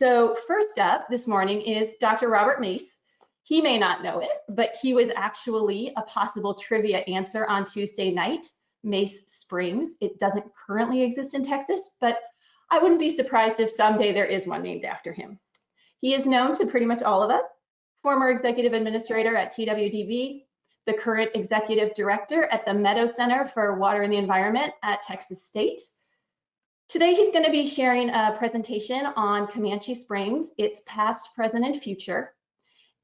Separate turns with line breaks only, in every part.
So first up this morning is Dr. Robert Mace. He may not know it, but he was actually a possible trivia answer on Tuesday night, Mace Springs. It doesn't currently exist in Texas, but I wouldn't be surprised if someday there is one named after him. He is known to pretty much all of us, former executive administrator at TWDB, the current executive director at the Meadow Center for Water and the Environment at Texas State. Today, he's going to be sharing a presentation on Comanche Springs, its past, present, and future.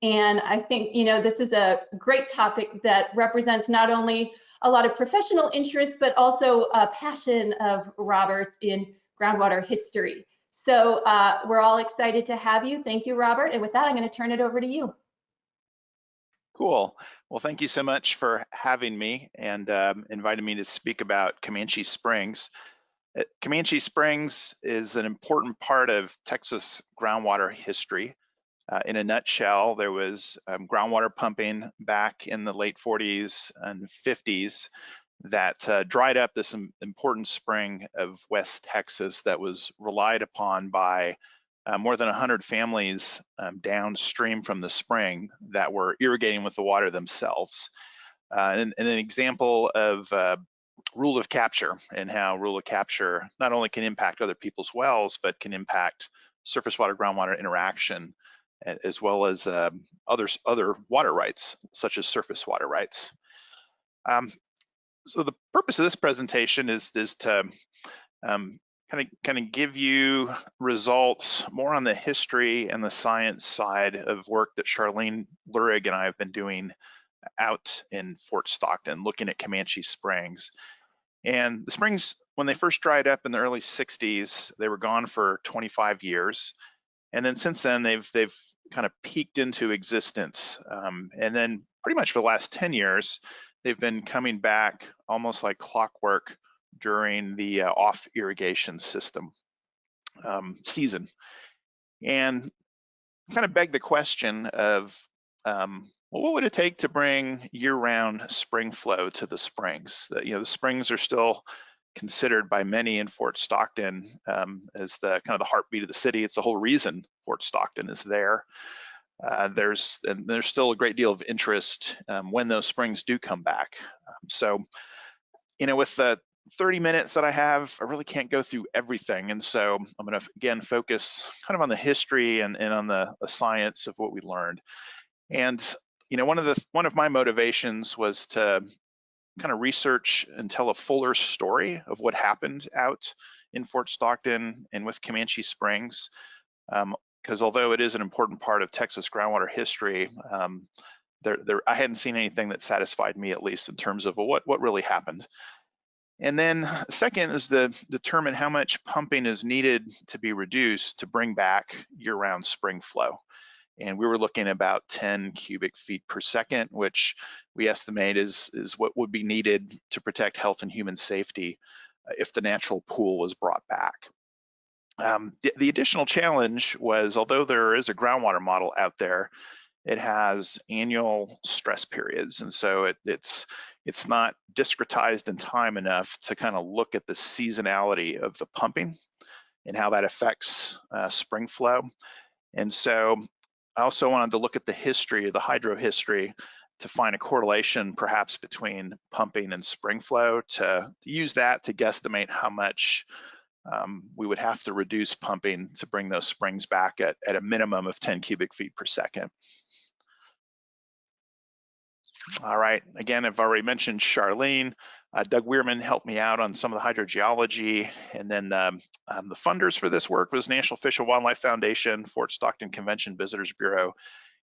And I think, this is a great topic that represents not only a lot of professional interest, but also a passion of Robert's in groundwater history. So we're all excited to have you. Thank you, Robert. And with that, I'm going to turn it over to you.
Cool. Well, thank you so much for having me and inviting me to speak about Comanche Springs. Comanche Springs is an important part of Texas groundwater history. In a nutshell, there was groundwater pumping back in the late 40s and 50s that dried up this important spring of West Texas that was relied upon by more than 100 families downstream from the spring that were irrigating with the water themselves. And an example of rule of capture and how rule of capture not only can impact other people's wells, but can impact surface water groundwater interaction, as well as other water rights, such as surface water rights. So the purpose of this presentation is to kind of give you results more on the history and the science side of work that Charlene Lurig and I have been doing out in Fort Stockton, looking at Comanche Springs. And the springs, when they first dried up in the early 60s, they were gone for 25 years. And then since then, they've kind of peaked into existence. And then pretty much for the last 10 years, they've been coming back almost like clockwork during the off irrigation system season. And kind of begged the question of, well, what would it take to bring year-round spring flow to the springs? The springs are still considered by many in Fort Stockton as the kind of the heartbeat of the city. It's the whole reason Fort Stockton is there. There's still a great deal of interest when those springs do come back. So, with the 30 minutes that I have, I really can't go through everything. And so I'm going to, again, focus kind of on the history and on the science of what we learned. And, one of my motivations was to kind of research and tell a fuller story of what happened out in Fort Stockton and with Comanche Springs. Because although it is an important part of Texas groundwater history, I hadn't seen anything that satisfied me, at least in terms of what really happened. And then second is to determine how much pumping is needed to be reduced to bring back year-round spring flow. And we were looking at about 10 cubic feet per second, which we estimate is what would be needed to protect health and human safety if the natural pool was brought back. The additional challenge was, although there is a groundwater model out there, it has annual stress periods. And so it's not discretized in time enough to kind of look at the seasonality of the pumping and how that affects spring flow. And so I also wanted to look at the history, the hydro history, to find a correlation perhaps between pumping and spring flow, to use that to guesstimate how much we would have to reduce pumping to bring those springs back at a minimum of 10 cubic feet per second. All right, again, I've already mentioned Charlene. Doug Weirman helped me out on some of the hydrogeology, and then the funders for this work was National Fish and Wildlife Foundation, Fort Stockton Convention Visitors Bureau,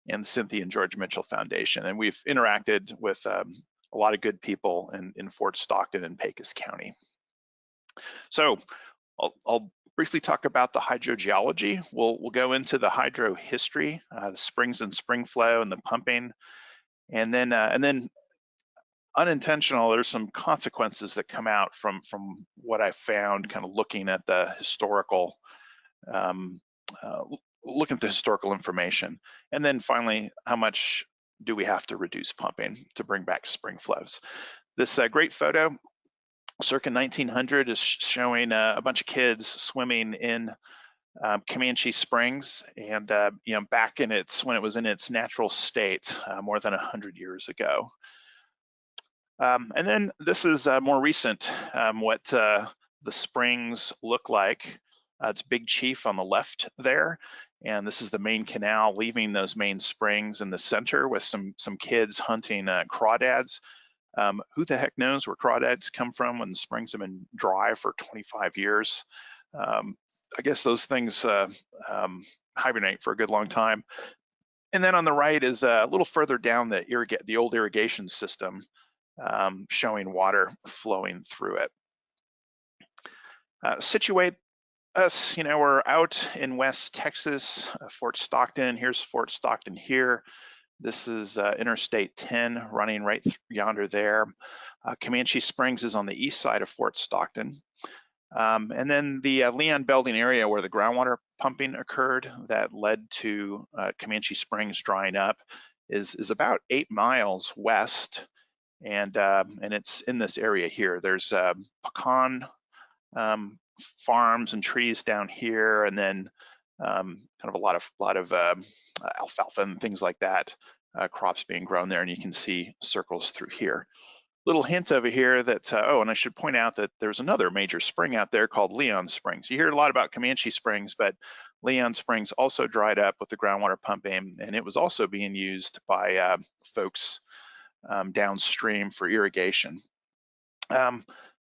and the Cynthia and George Mitchell Foundation. And we've interacted with a lot of good people in Fort Stockton and Pecos County. So I'll briefly talk about the hydrogeology. We'll go into the hydro history, the springs and spring flow and the pumping, and then unintentional, there's some consequences that come out from what I found kind of looking at the historical, looking at the historical information. And then finally, how much do we have to reduce pumping to bring back spring flows? This great photo, circa 1900, is showing a bunch of kids swimming in Comanche Springs, and back in when it was in its natural state more than 100 years ago. And then this is more recent, what the springs look like. It's Big Chief on the left there, and this is the main canal leaving those main springs in the center with some kids hunting crawdads. Who the heck knows where crawdads come from when the springs have been dry for 25 years? I guess those things hibernate for a good long time. And then on the right is a little further down the old irrigation system, showing water flowing through it. Situate us, we're out in West Texas, Fort Stockton. Here's Fort Stockton here. This is Interstate 10 running right yonder there. Comanche Springs is on the east side of Fort Stockton. And then the Leon Belding area where the groundwater pumping occurred that led to Comanche Springs drying up is about 8 miles west, and it's in this area here. There's pecan farms and trees down here, and then kind of a lot of alfalfa and things like that, crops being grown there, and you can see circles through here. Little hint over here that, and I should point out that there's another major spring out there called Leon Springs. You hear a lot about Comanche Springs, but Leon Springs also dried up with the groundwater pumping, and it was also being used by folks downstream for irrigation.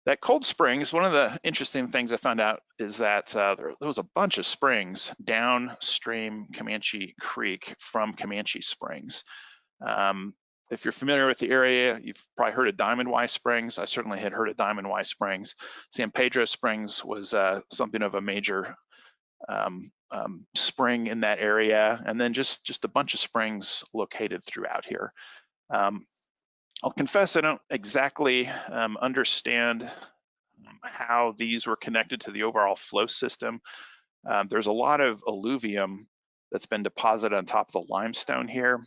That Cold Springs, one of the interesting things I found out is that there was a bunch of springs downstream Comanche Creek from Comanche Springs. If you're familiar with the area, you've probably heard of Diamond Y Springs. I certainly had heard of Diamond Y Springs. San Pedro Springs was something of a major spring in that area, and then just a bunch of springs located throughout here. I'll confess I don't exactly understand how these were connected to the overall flow system. There's a lot of alluvium that's been deposited on top of the limestone here,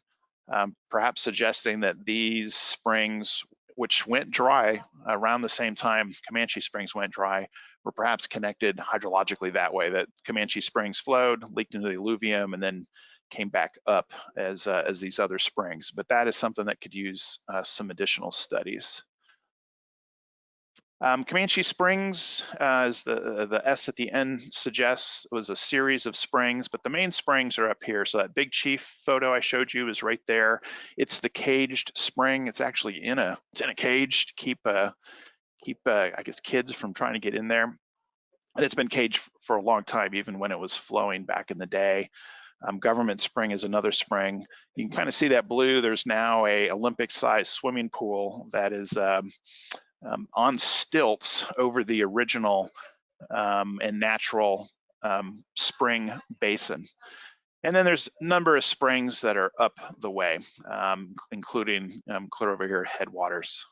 perhaps suggesting that these springs, which went dry around the same time Comanche Springs went dry, were perhaps connected hydrologically that way, that Comanche Springs flowed, leaked into the alluvium, and then came back up as these other springs. But that is something that could use some additional studies. Comanche Springs, as the S at the end suggests, was a series of springs, but the main springs are up here. So that Big Chief photo I showed you is right there. It's the caged spring. It's actually in a cage to keep I guess kids from trying to get in there. And it's been caged for a long time, even when it was flowing back in the day. Government Spring is another spring. You can kind of see that blue. There's now a Olympic-sized swimming pool that is on stilts over the original and natural spring basin. And then there's a number of springs that are up the way, including clear over here, Headwaters,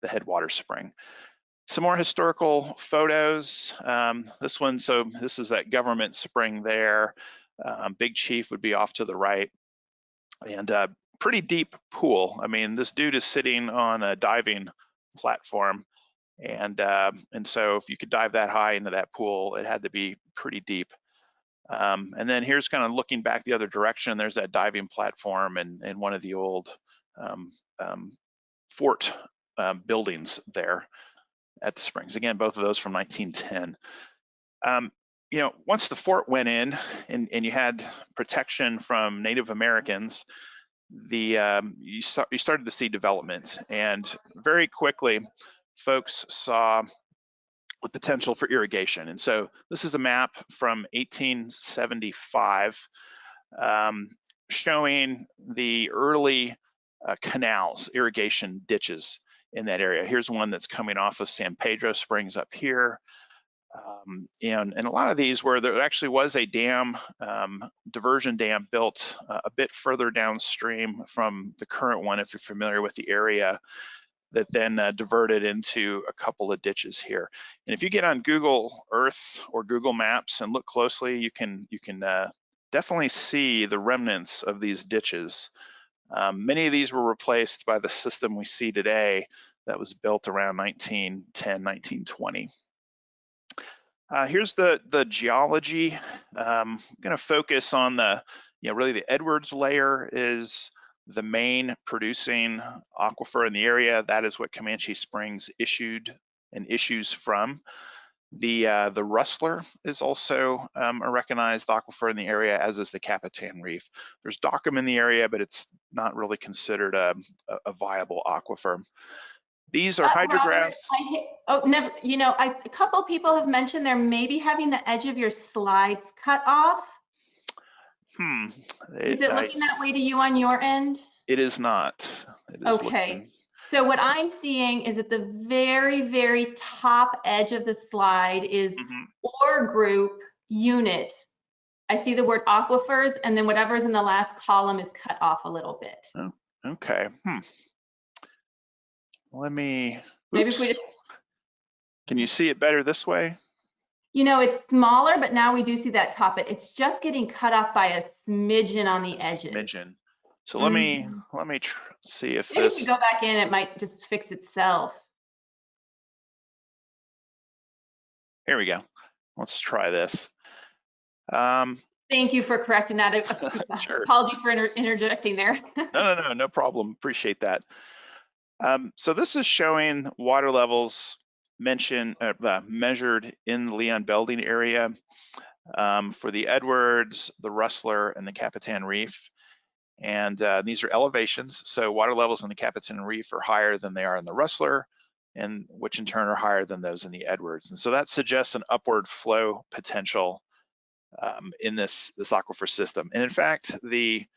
the Headwater Spring. Some more historical photos. This is that Government Spring there. Big Chief would be off to the right. And pretty deep pool. I mean, this dude is sitting on a diving platform, and so if you could dive that high into that pool, it had to be pretty deep. And then here's kind of looking back the other direction. There's that diving platform and one of the old fort buildings there at the springs. Again, both of those from 1910. Once the fort went in and you had protection from Native Americans, you started to see development, and very quickly folks saw the potential for irrigation. And so this is a map from 1875 showing the early canals, irrigation ditches in that area. Here's one that's coming off of San Pedro Springs up here. And a lot of these where there actually was a dam, diversion dam built a bit further downstream from the current one, if you're familiar with the area, that then diverted into a couple of ditches here. And if you get on Google Earth or Google Maps and look closely, you can definitely see the remnants of these ditches. Many of these were replaced by the system we see today that was built around 1910, 1920. Here's the geology. I'm going to focus on the, really the Edwards layer is the main producing aquifer in the area. That is what Comanche Springs issues from. The Rustler is also a recognized aquifer in the area, as is the Capitan Reef. There's Dockum in the area, but it's not really considered a viable aquifer. These are
Robert,
hydrographs.
never. A couple people have mentioned they're maybe having the edge of your slides cut off. Is it looking that way to you on your end?
It is not. It is
okay.
Looking.
So what I'm seeing is at the very, very top edge of the slide is ore group unit. I see the word aquifers, and then whatever's in the last column is cut off a little bit.
Oh, okay. Let me.
Maybe if we just.
Can you see it better this way?
It's smaller, but now we do see that top it. It's just getting cut off by a smidgen on the edges.
Smidgen. So let me see if
Maybe
this.
if we go back in, it might just fix itself.
Here we go. Let's try this.
Thank you for correcting that.
Sure.
Apologies for interjecting there.
No problem. Appreciate that. So this is showing water levels measured in the Leon-Belding area for the Edwards, the Rustler, and the Capitan Reef. And these are elevations. So water levels in the Capitan Reef are higher than they are in the Rustler, and which in turn are higher than those in the Edwards. And so that suggests an upward flow potential in this aquifer system. And in fact, the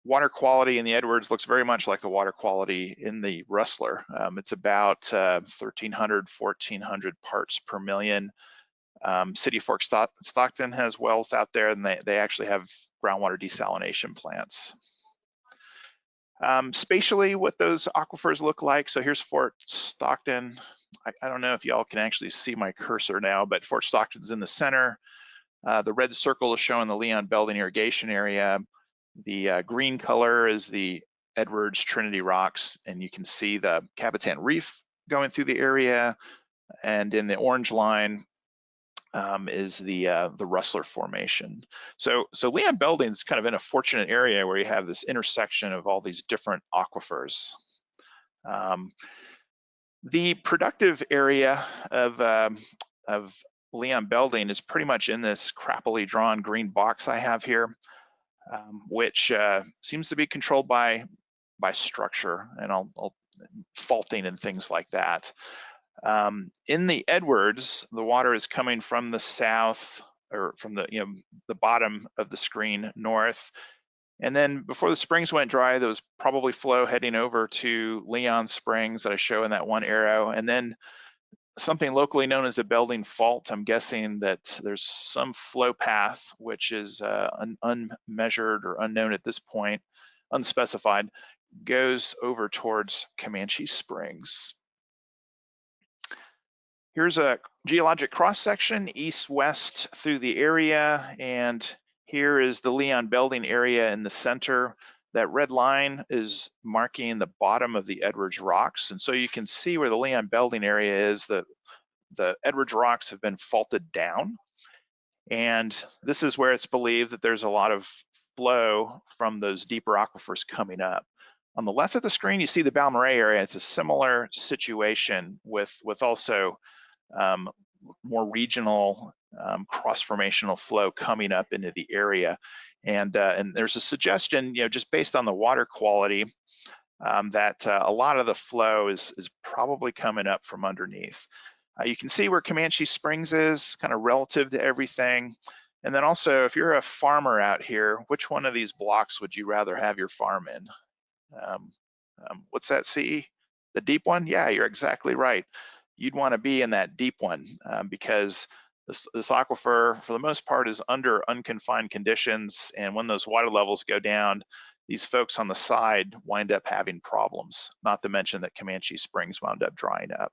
water quality in the Edwards looks very much like the water quality in the Rustler. It's about 1,300, 1,400 parts per million. City of Fort Stockton has wells out there, and they actually have groundwater desalination plants. Spatially, what those aquifers look like. So here's Fort Stockton. I don't know if y'all can actually see my cursor now, but Fort Stockton's in the center. The red circle is showing the Leon-Belding irrigation area. The green color is the Edwards Trinity rocks, and you can see the Capitan Reef going through the area. And in the orange line is the Rustler Formation. So Leon-Belding is kind of in a fortunate area where you have this intersection of all these different aquifers. The productive area of Leon-Belding is pretty much in this crappily drawn green box I have here, which seems to be controlled by structure and faulting and things like that. In the Edwards, the water is coming from the south, or from the bottom of the screen north. And then before the springs went dry, there was probably flow heading over to Leon Springs that I show in that one arrow. And then something locally known as a Belding fault. I'm guessing that there's some flow path, which is unmeasured or unknown at this point, unspecified, goes over towards Comanche Springs. Here's a geologic cross-section, east-west through the area, and here is the Leon-Belding area in the center. That red line is marking the bottom of the Edwards rocks, and so you can see where the Leon-Belding area is. The Edwards rocks have been faulted down, and this is where it's believed that there's a lot of flow from those deeper aquifers coming up. On the left of the screen, you see the Balmorhea area. It's a similar situation with also more regional cross-formational flow coming up into the area. And there's a suggestion, just based on the water quality, that a lot of the flow is probably coming up from underneath. You can see where Comanche Springs is, kind of relative to everything. And then also, if you're a farmer out here, which one of these blocks would you rather have your farm in? What's that, CE? The deep one? Yeah, you're exactly right. You'd want to be in that deep one because this aquifer, for the most part, is under unconfined conditions. And when those water levels go down, these folks on the side wind up having problems, not to mention that Comanche Springs wound up drying up.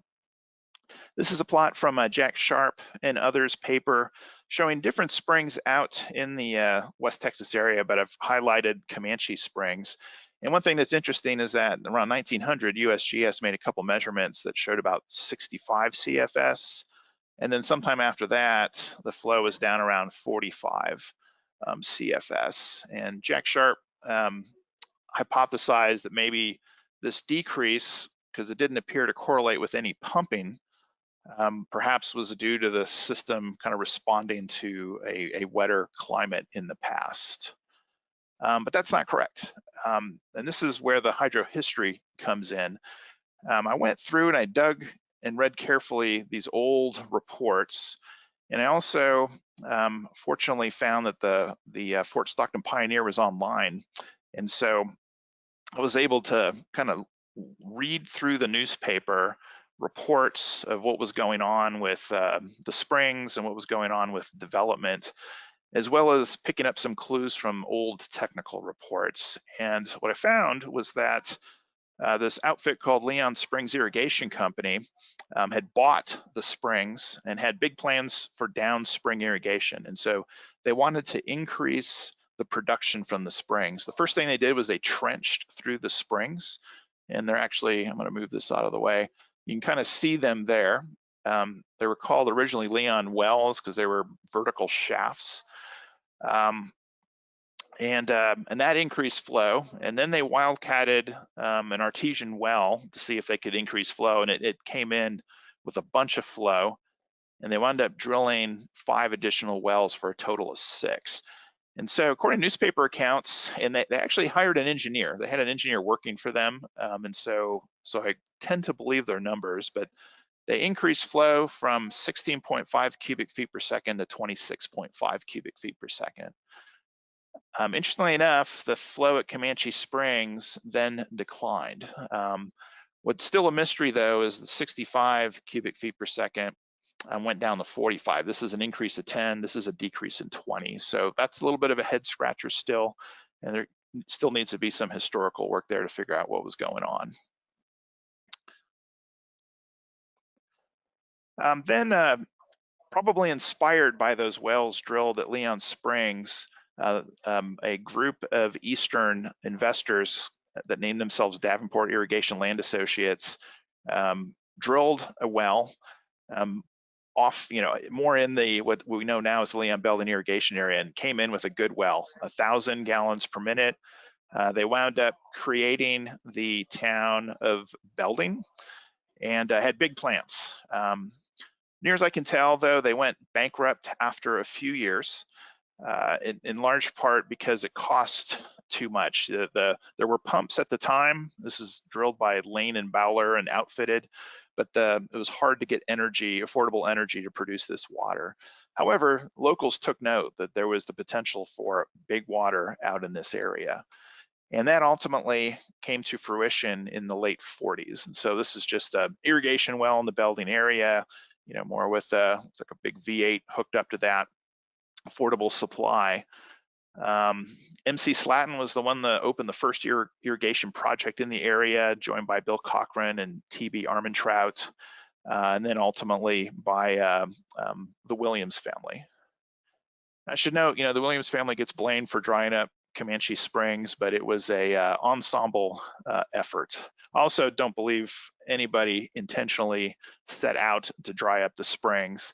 This is a plot from Jack Sharp and others' paper showing different springs out in the West Texas area, but I've highlighted Comanche Springs. And one thing that's interesting is that around 1900, USGS made a couple measurements that showed about 65 CFS And then sometime after that, the flow was down around 45 CFS. And Jack Sharp hypothesized that maybe this decrease, because it didn't appear to correlate with any pumping, perhaps was due to the system kind of responding to a wetter climate in the past. But that's not correct. And this is where the hydrohistory comes in. I went through and I dug and read carefully these old reports. And I also fortunately found that the Fort Stockton Pioneer was online. And so I was able to kind of read through the newspaper reports of what was going on with the springs and what was going on with development, as well as picking up some clues from old technical reports. And what I found was that this outfit called Leon Springs Irrigation Company had bought the springs and had big plans for downspring irrigation. And so they wanted to increase the production from the springs. The first thing they did was they trenched through the springs. And they're actually, I'm going to move this out of the way. You can kind of see them there. They were called originally Leon Wells because they were vertical shafts. And that increased flow. And then they wildcatted an artesian well to see if they could increase flow, and it came in with a bunch of flow. And they wound up drilling 5 additional wells for a total of 6. And so according to newspaper accounts, and they actually hired an engineer. They had an engineer working for them. And so I tend to believe their numbers, but they increased flow from 16.5 cubic feet per second to 26.5 cubic feet per second. Interestingly enough, the flow at Comanche Springs then declined. What's still a mystery though is the 65 cubic feet per second went down to 45. This is an increase of 10, this is a decrease in 20. So that's a little bit of a head scratcher still, and there still needs to be some historical work there to figure out what was going on. Probably inspired by those wells drilled at Leon Springs, a group of Eastern investors that named themselves Davenport Irrigation Land Associates drilled a well off, more in the what we know now as the Leon Belden irrigation area, and came in with a good well, 1,000 gallons per minute. They wound up creating the town of Belding and had big plans. Near as I can tell, though, they went bankrupt after a few years, in large part because it cost too much. There were pumps at the time. This is drilled by Lane and Bowler and outfitted, but it was hard to get affordable energy to produce this water. However, locals took note that there was the potential for big water out in this area. And that ultimately came to fruition in the late 40s. And so this is just an irrigation well in the Belding area, more with it's like a big V8 hooked up to that, affordable supply. MC Slatton was the one that opened the first irrigation project in the area, joined by Bill Cochran and TB Armentrout, and then ultimately by the Williams family. I should note, the Williams family gets blamed for drying up Comanche Springs, but it was a ensemble effort. I also don't believe anybody intentionally set out to dry up the springs.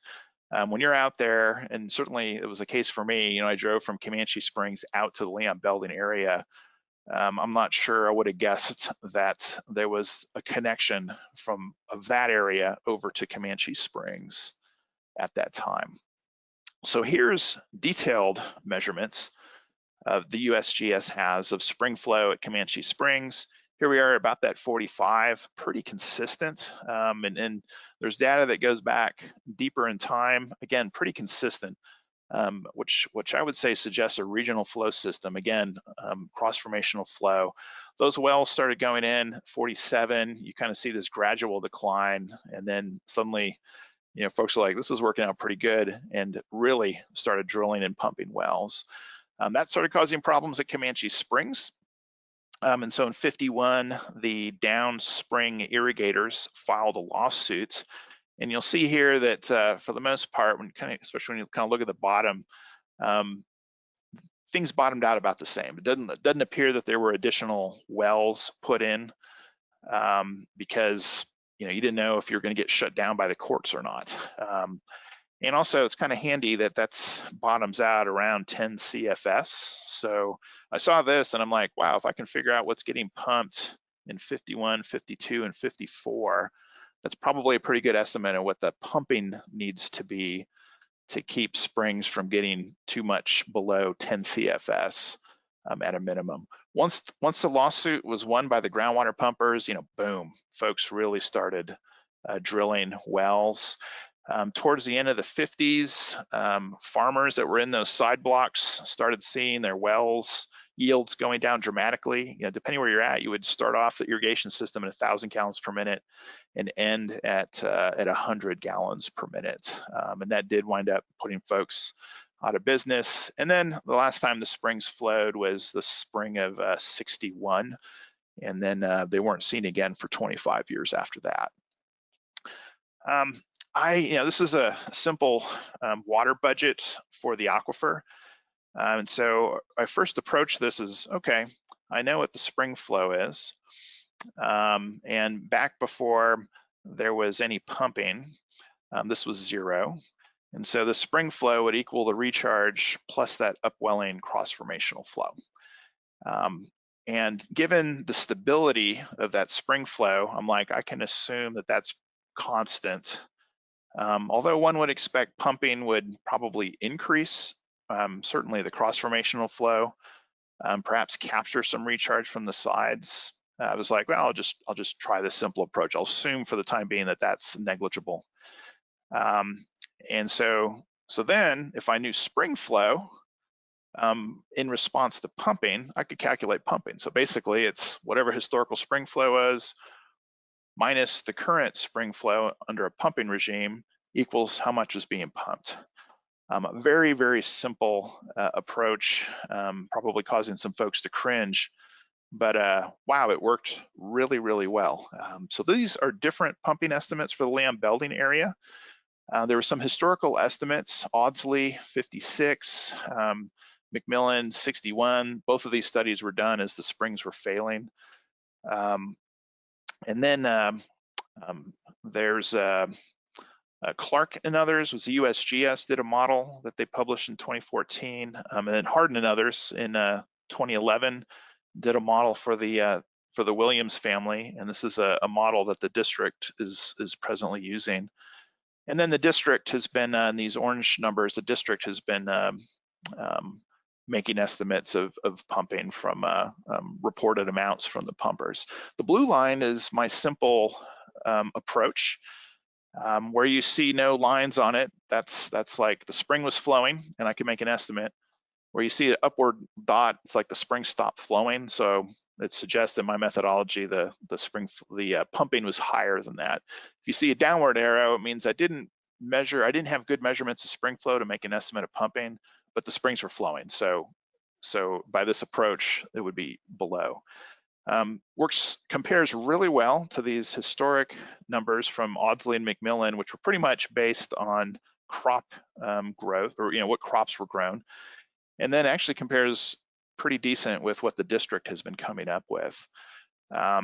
When you're out there, and certainly it was the case for me, I drove from Comanche Springs out to the Leon Belden area. I'm not sure I would have guessed that there was a connection from that area over to Comanche Springs at that time. So here's detailed measurements the USGS has of spring flow at Comanche Springs. Here we are about that 45, pretty consistent. And there's data that goes back deeper in time, again, pretty consistent, which I would say suggests a regional flow system, again, cross-formational flow. Those wells started going in 47, you kind of see this gradual decline, and then suddenly, folks are like, this is working out pretty good, and really started drilling and pumping wells. That started causing problems at Comanche Springs. And so in 51, the downspring irrigators filed a lawsuit. And you'll see here that for the most part, especially when you kind of look at the bottom, things bottomed out about the same. It doesn't appear that there were additional wells put in because you didn't know if you're going to get shut down by the courts or not. And also it's kind of handy that that's bottoms out around 10 CFS. So I saw this and I'm like, wow, if I can figure out what's getting pumped in 51, 52, and 54, that's probably a pretty good estimate of what the pumping needs to be to keep springs from getting too much below 10 CFS at a minimum. Once the lawsuit was won by the groundwater pumpers, boom, folks really started drilling wells. Towards the end of the 50s, farmers that were in those side blocks started seeing their wells yields going down dramatically. Depending where you're at, you would start off the irrigation system at 1,000 gallons per minute and end at 100 gallons per minute. And that did wind up putting folks out of business. And then the last time the springs flowed was the spring of 61. And then they weren't seen again for 25 years after that. This is a simple water budget for the aquifer. And so I first approached this as, okay, I know what the spring flow is. And back before there was any pumping, this was 0. And so the spring flow would equal the recharge plus that upwelling cross-formational flow. And given the stability of that spring flow, I'm like, I can assume that that's constant. Although one would expect pumping would probably increase, certainly the cross-formational flow, perhaps capture some recharge from the sides. I was like, well, I'll just try this simple approach. I'll assume for the time being that that's negligible. And so then if I knew spring flow in response to pumping, I could calculate pumping. So basically it's whatever historical spring flow was minus the current spring flow under a pumping regime equals how much is being pumped. A very, very simple approach, probably causing some folks to cringe, but wow, it worked really, really well. So these are different pumping estimates for the Lamb-Belding area. There were some historical estimates, Audsley 56, McMillan 61. Both of these studies were done as the springs were failing. And then there's Clark and others was the USGS did a model that they published in 2014, and then Hardin and others in 2011 did a model for the Williams family, and this is a model that the district is presently using. And then the district has been in these orange numbers. The district has been making estimates of pumping from reported amounts from the pumpers. The blue line is my simple approach. Where you see no lines on it, that's like the spring was flowing and I can make an estimate. Where you see an upward dot, it's like the spring stopped flowing. So it suggests in my methodology the pumping was higher than that. If you see a downward arrow, it means I didn't have good measurements of spring flow to make an estimate of pumping, but the springs were flowing. So by this approach, it would be below. Compares really well to these historic numbers from Audsley and McMillan, which were pretty much based on crop growth, or what crops were grown, and then actually compares pretty decent with what the district has been coming up with. Now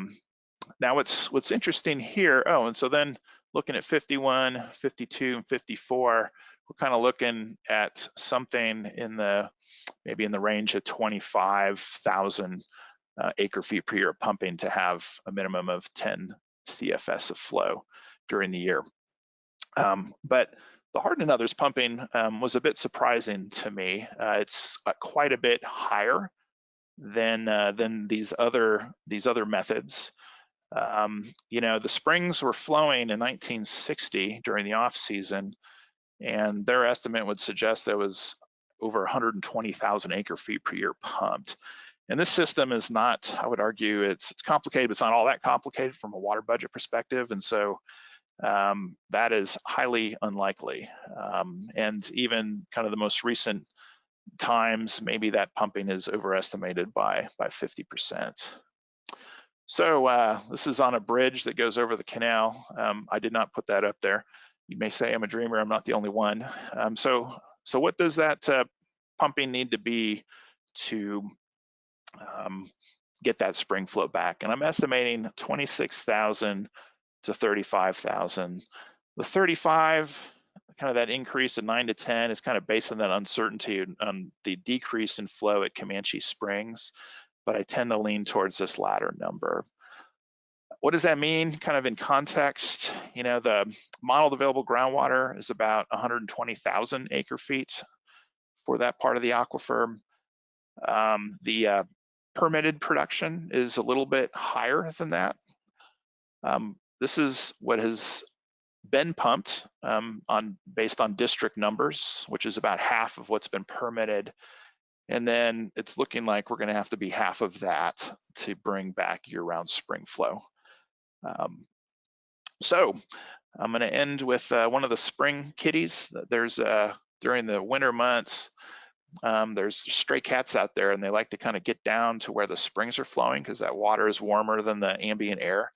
what's interesting here, and so then looking at 51, 52, and 54, we're kind of looking at something maybe in the range of 25,000 acre feet per year of pumping to have a minimum of 10 CFS of flow during the year. But the Hardin and others pumping was a bit surprising to me. It's quite a bit higher than these other methods. The springs were flowing in 1960 during the off season, and their estimate would suggest there was over 120,000 acre feet per year pumped. And this system is not, I would argue, it's complicated, but it's not all that complicated from a water budget perspective. And so that is highly unlikely. And even kind of the most recent times, maybe that pumping is overestimated by 50%. So this is on a bridge that goes over the canal. I did not put that up there. You may say I'm a dreamer, I'm not the only one. So what does that pumping need to be to get that spring flow back? And I'm estimating 26,000 to 35,000. The 35, kind of that increase of 9 to 10 is kind of based on that uncertainty on the decrease in flow at Comanche Springs, but I tend to lean towards this latter number. What does that mean kind of in context? You know, the modeled available groundwater is about 120,000 acre feet for that part of the aquifer. The permitted production is a little bit higher than that. This is what has been pumped based on district numbers, which is about half of what's been permitted. And then it's looking like we're going to have to be half of that to bring back year-round spring flow. So I'm going to end with one of the spring kitties. There's during the winter months, there's stray cats out there, and they like to kind of get down to where the springs are flowing because that water is warmer than the ambient air.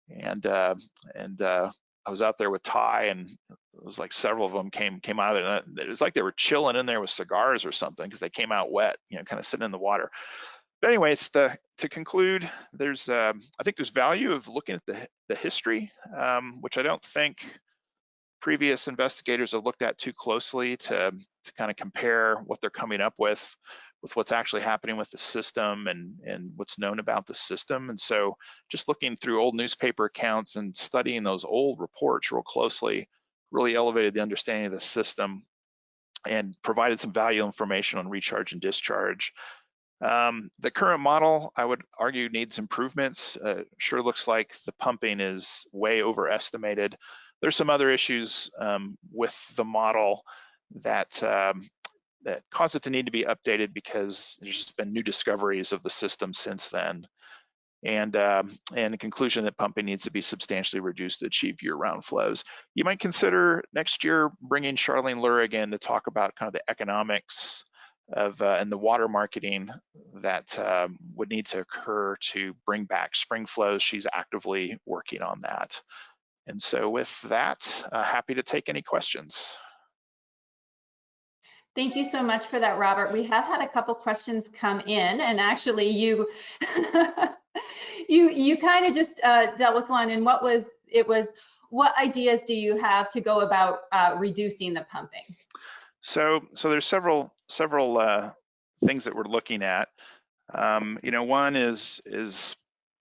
And I was out there with Ty, and it was like several of them came out of it. And it was like they were chilling in there with cigars or something because they came out wet, you know, kind of sitting in the water. But anyways, to conclude, there's I think there's value of looking at the history, which I don't think previous investigators have looked at too closely to kind of compare what they're coming up with what's actually happening with the system and what's known about the system. And so just looking through old newspaper accounts and studying those old reports real closely really elevated the understanding of the system and provided some valuable information on recharge and discharge. The current model, I would argue, needs improvements. Sure looks like the pumping is way overestimated. There's some other issues with the model that that cause it to need to be updated because there's just been new discoveries of the system since then. And the conclusion that pumping needs to be substantially reduced to achieve year-round flows. You might consider next year bringing Charlene Lurig in to talk about kind of the economics of and the water marketing that would need to occur to bring back spring flows. She's actively working on that. And so with that, happy to take any questions.
Thank you so much for that, Robert. We have had a couple questions come in, and actually you you kind of just dealt with one. And what ideas do you have to go about reducing the pumping?
So there's several things that we're looking at. You know, one is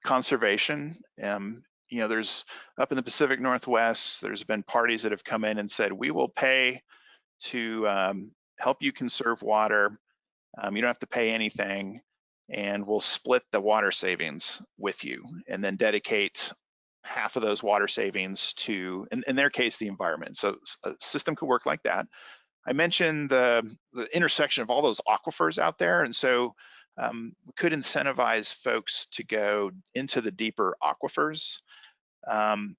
conservation. You know, there's up in the Pacific Northwest, there's been parties that have come in and said, we will pay to help you conserve water. You don't have to pay anything, and we'll split the water savings with you and then dedicate half of those water savings to, in their case, the environment. So a system could work like that. I mentioned the intersection of all those aquifers out there, and so we could incentivize folks to go into the deeper aquifers.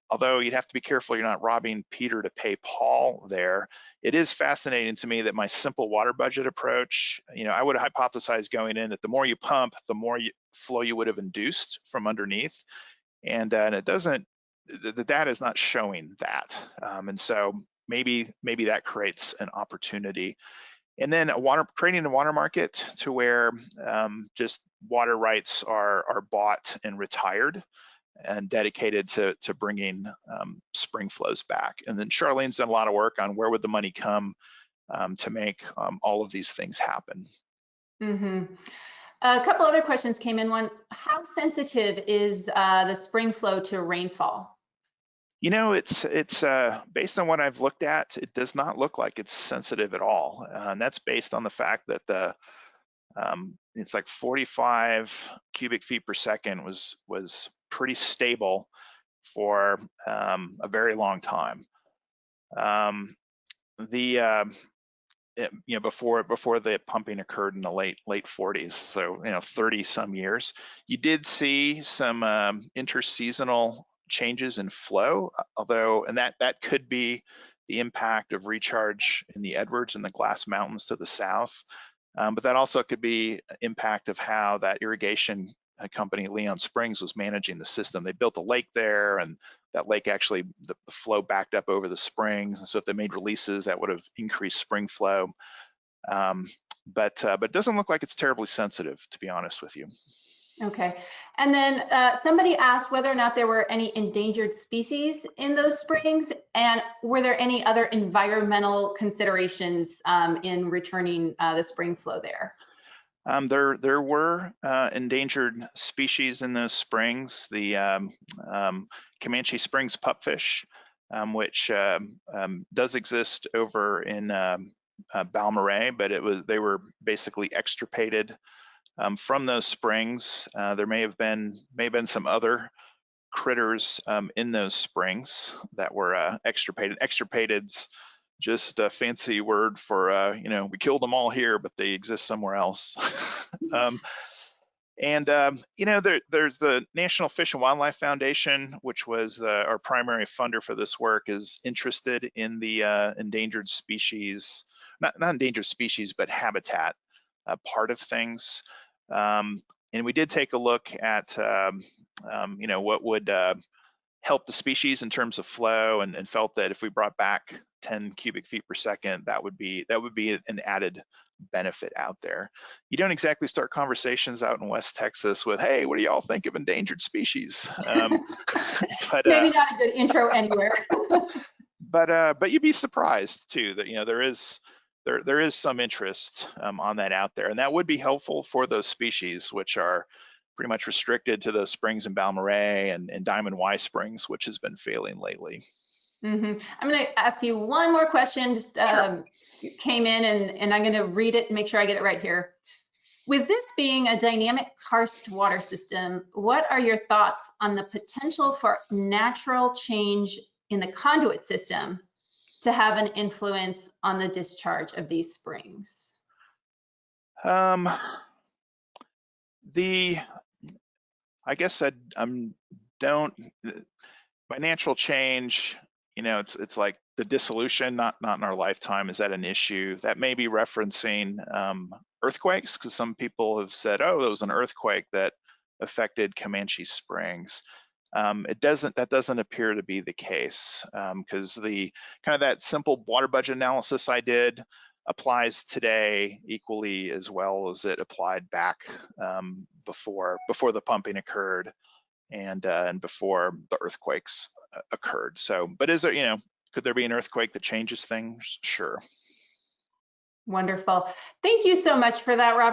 Although you'd have to be careful you're not robbing Peter to pay Paul there. It is fascinating to me that my simple water budget approach, you know, I would hypothesize going in that the more you pump, the more flow you would have induced from underneath. And it doesn't, the data is not showing that. And so maybe that creates an opportunity. And then creating a water market to where just water rights are bought and retired and dedicated to bringing spring flows back. And then Charlene's done a lot of work on where would the money come to make all of these things happen.
Mm-hmm. A couple other questions came in. One, how sensitive is the spring flow to rainfall?
You know, it's based on what I've looked at, it does not look like it's sensitive at all. And that's based on the fact that it's like 45 cubic feet per second was pretty stable for a very long time. You know, before the pumping occurred in the late 40s, so you know, 30 some years, you did see some interseasonal changes in flow, although, and that could be the impact of recharge in the Edwards and the Glass Mountains to the south. But that also could be impact of how that irrigation company, Leon Springs, was managing the system. They built a lake there, and that lake actually, the flow backed up over the springs. And so if they made releases, that would have increased spring flow. But it doesn't look like it's terribly sensitive, to be honest with you.
Okay. And then somebody asked whether or not there were any endangered species in those springs, and were there any other environmental considerations in returning the spring flow there?
There were endangered species in those springs. The Comanche Springs pupfish, which does exist over in Balmorhea, but they were basically extirpated from those springs. There may have been some other critters in those springs that were extirpated. Extirpated's just a fancy word for we killed them all here, but they exist somewhere else. There's the National Fish and Wildlife Foundation, which was our primary funder for this work, is interested in the endangered species, not endangered species, but habitat part of things. And we did take a look at what would help the species in terms of flow, and felt that if we brought back 10 cubic feet per second, that would be an added benefit out there. You don't exactly start conversations out in West Texas with, "Hey, what do y'all think of endangered species?" But
Maybe not a good intro anywhere.
but you'd be surprised too that there is some interest on that out there, and that would be helpful for those species, which are pretty much restricted to those springs in Balmorhea and Diamond Y Springs, which has been failing lately.
I'm going to ask you one more question. Just
Sure.
came in, and I'm going to read it and make sure I get it right here. With this being a dynamic karst water system, what are your thoughts on the potential for natural change in the conduit system to have an influence on the discharge of these springs?
Um, I guess don't by natural change, it's like the dissolution, not in our lifetime. Is that an issue? That may be referencing earthquakes, because some people have said, oh, there was an earthquake that affected Comanche Springs. That doesn't appear to be the case, because the kind of that simple water budget analysis I did applies today equally as well as it applied back before the pumping occurred and before the earthquakes occurred. So, but could there be an earthquake that changes things? Sure.
Wonderful. Thank you so much for that, Robert.